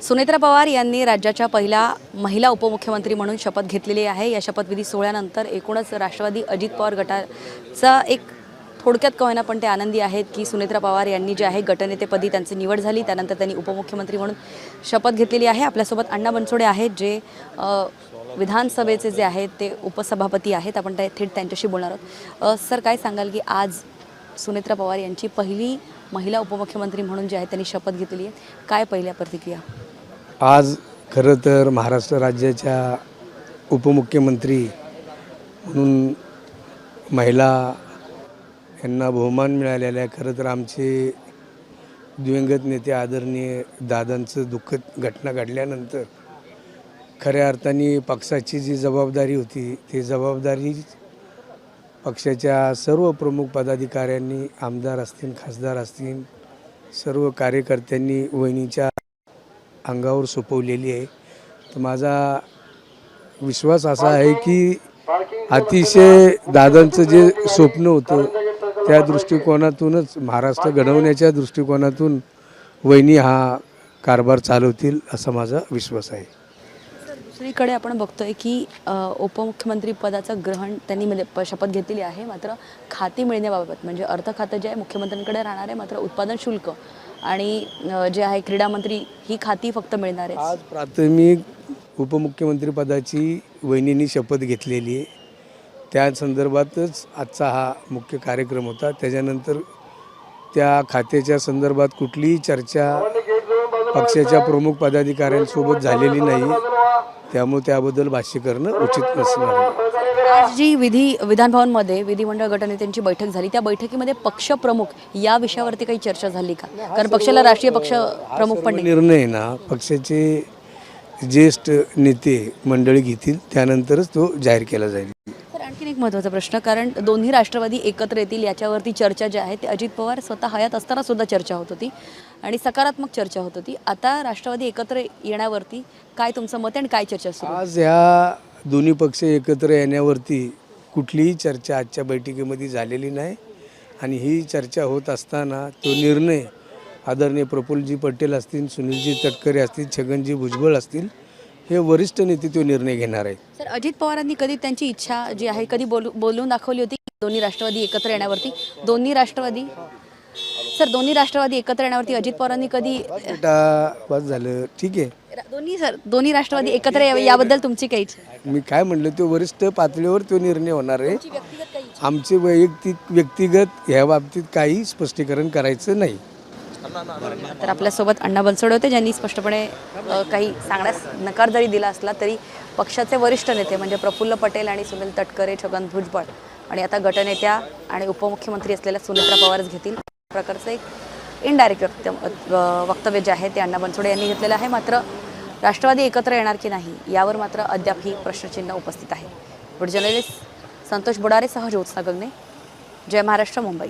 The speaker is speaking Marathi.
सुनेत्रा पवार यांनी राज्याच्या पहिल्या महिला उपमुख्यमंत्री म्हणून शपथ घेतलेली आहे। या शपथविधी सोहळ्यानंतर एकूणच राष्ट्रवादी अजित पवार गटाचा एक थोडक्यात कहना पण ते आनंदी आहेत की सुनेत्रा पवार यांनी जे आहे गटनेतेपदी त्यांची निवड झाली, त्यानंतर त्यांनी उपमुख्यमंत्री म्हणून शपथ घेतलेली आहे। आपल्यासोबत अण्णा बनसोडे आहेत जे विधानसभेचे जे आहेत ते उपसभापती आहेत। आपण थेट त्यांच्याशी बोलणार आहोत। सर, काय सांगाल की आज सुनेत्रा पवार यांची पहिली महिला उपमुख्यमंत्री म्हणून जे आहे त्यांनी शपथ घेतली आहे, काय पहिल्या प्रतिक्रिया? आज खरं तर महाराष्ट्र राज्याच्या उपमुख्यमंत्री म्हणून महिला यांना बहुमान मिळालेला आहे। खरं तर आमचे दिवंगत नेते आदरणीय दादांचं दुःखद घटना घडल्यानंतर खऱ्या अर्थाने पक्षाची जी जबाबदारी होती ती जबाबदारी पक्षाच्या सर्व प्रमुख पदाधिकाऱ्यांनी, आमदार असतील, खासदार असतील, सर्व कार्यकर्त्यांनी वहिनीच्या अंगावर सोपवलेली आहे। तर माझा विश्वास असा आहे की अतिशय दादांचं जे स्वप्न होतं त्या दृष्टिकोनातूनच, महाराष्ट्र घडवण्याच्या दृष्टिकोनातून वहिनी हा कारभार चालवतील असा माझा विश्वास आहे। दुसरीकडे आपण बघतोय की उपमुख्यमंत्री पदाचं ग्रहण त्यांनी शपथ घेतलेली आहे, मात्र खाती मिळण्याबाबत म्हणजे अर्थ खातं जे आहे मुख्यमंत्र्यांकडे राहणार आहे, मात्र उत्पादन शुल्क आणि जे आहे क्रीडा मंत्री ही खाती फक्त मिळणार आहे। आज प्राथमिक उपमुख्यमंत्री पदाची वहिनींनी शपथ घेतलेली आहे, त्या संदर्भातच आजचा हा मुख्य कार्यक्रम होता। त्याच्यानंतर त्या खात्याच्या संदर्भात कुठलीही चर्चा पक्षाच्या प्रमुख पदाधिकाऱ्यांसोबत झालेली नाही, त्यामुळे त्याबद्दल भाष्य करणं उचित नसणार आहे। आज जी विधानभवनमध्ये विधिमंडळ गटनेत्यांची बैठक झाली, त्या बैठकीमध्ये पक्षप्रमुख या विषयावरती काही चर्चा झाली का? कारण पक्षाला राष्ट्रीय पक्ष प्रमुख पण निर्णय ना पक्षाचे ज्येष्ठ नेते मंडळी घेतील, त्यानंतरच तो जाहीर केला जाईल। आणखीन एक महत्त्वाचा प्रश्न, कारण दोन्ही राष्ट्रवादी एकत्र येतील याच्यावरती चर्चा जी आहे ते अजित पवार स्वतः हयात असताना सुद्धा चर्चा होत होती आणि सकारात्मक चर्चा होत होती। आता राष्ट्रवादी एकत्र येण्यावरती काय तुमचं मत आणि काय चर्चा सुरू? आज या दोन्ही पक्ष एकत्र येण्यावरती कुठलीही चर्चा आजच्या बैठकीमध्ये झालेली नाही आणि ही चर्चा होत असताना तो निर्णय आदरणीय प्रफुल्लजी पटेल असतील, सुनीलजी तटकरे असतील, छगनजी भुजबळ असतील, हे वरिष्ठ नेते तो निर्णय घेणार आहे। सर, अजित पवारांनी कधी त्यांची इच्छा जी आहे कधी बोलून दाखवली होती दोन्ही राष्ट्रवादी एकत्र येण्यावरती? दोन्ही राष्ट्रवादी एकत्र येण्यावरती अजित पवारांनी कधी बस झालं, ठीक आहे। दोन्ही राष्ट्रवादी एकत्र यावे याबद्दल तुमची काही इच्छा? मी काय म्हणलं, तो वरिष्ठ पातळीवर तो निर्णय होणार आहे। आमचे व्यक्तिगत ह्या बाबतीत काही स्पष्टीकरण करायचं नाही। तर आपल्यासोबत अण्णा बनसोडे होते, ज्यांनी स्पष्टपणे काही सांगण्यास नकार जरी दिला असला तरी पक्षाचे वरिष्ठ नेते म्हणजे प्रफुल्ल पटेल आणि सुनील तटकरे, छगन भुजबळ आणि आता गटनेत्या आणि उपमुख्यमंत्री असलेल्या सुनेत्रा पवारच घेतील प्रकारचं एक इनडायरेक्ट वक्तव्य जे आहे ते अण्णा बनसोडे यांनी घेतलेलं आहे। मात्र राष्ट्रवादी एकत्र येणार की नाही यावर मात्र अद्याप ही प्रश्नचिन्ह उपस्थित आहे। जर्नलिस्ट संतोष बुडारेसह ज्योत्स्ना गगने, जय महाराष्ट्र, मुंबई।